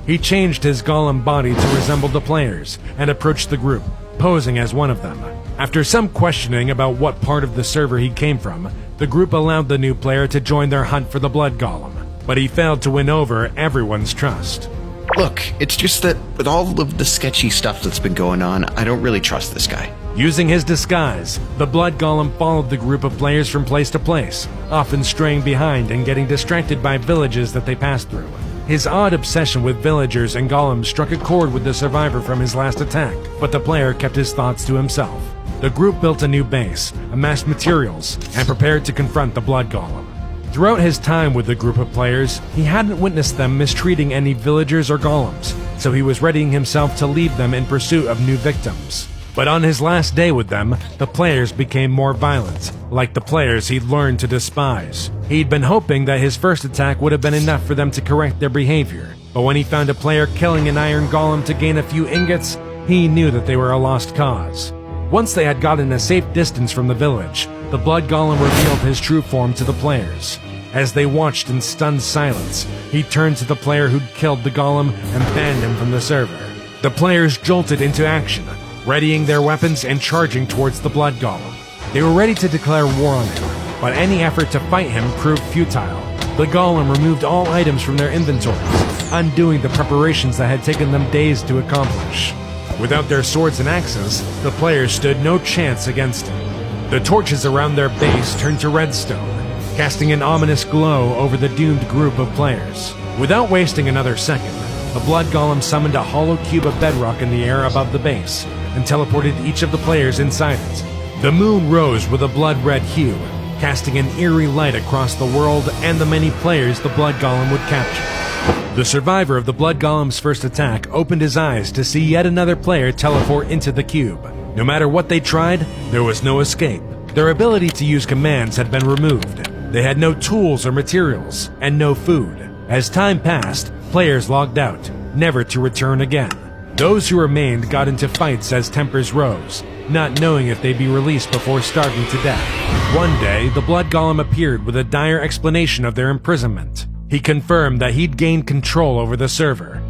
He changed his golem body to resemble the players and approached the group, posing as one of them. After some questioning about what part of the server he came from, the group allowed the new player to join their hunt for the blood golem, but he failed to win over everyone's trust. Look, it's just that with all of the sketchy stuff that's been going on, I don't really trust this guy. Using his disguise, the blood golem followed the group of players from place to place, often straying behind and getting distracted by villages that they passed through. His odd obsession with villagers and golems struck a chord with the survivor from his last attack, but the player kept his thoughts to himself. The group built a new base, amassed materials, and prepared to confront the blood golem. Throughout his time with the group of players, he hadn't witnessed them mistreating any villagers or golems, so he was readying himself to lead them in pursuit of new victims. But on his last day with them, the players became more violent, like the players he'd learned to despise. He'd been hoping that his first attack would have been enough for them to correct their behavior, but when he found a player killing an iron golem to gain a few ingots, he knew that they were a lost cause. Once they had gotten a safe distance from the village, the blood golem revealed his true form to the players. As they watched in stunned silence, he turned to the player who'd killed the golem and banned him from the server. The players jolted into action, readying their weapons and charging towards the blood golem. They were ready to declare war on him, but any effort to fight him proved futile. The golem removed all items from their inventories, undoing the preparations that had taken them days to accomplish. Without their swords and axes, the players stood no chance against him. The torches around their base turned to redstone, casting an ominous glow over the doomed group of players. Without wasting another second, the blood golem summoned a hollow cube of bedrock in the air above the base and teleported each of the players inside it. The moon rose with a blood-red hue, casting an eerie light across the world and the many players the blood golem would capture. The survivor of the blood golem's first attack opened his eyes to see yet another player teleport into the cube. No matter what they tried, there was no escape. Their ability to use commands had been removed. They had no tools or materials, and no food. As time passed, players logged out, never to return again. Those who remained got into fights as tempers rose, not knowing if they'd be released before starving to death. One day, the blood golem appeared with a dire explanation of their imprisonment. He confirmed that he'd gained control over the server,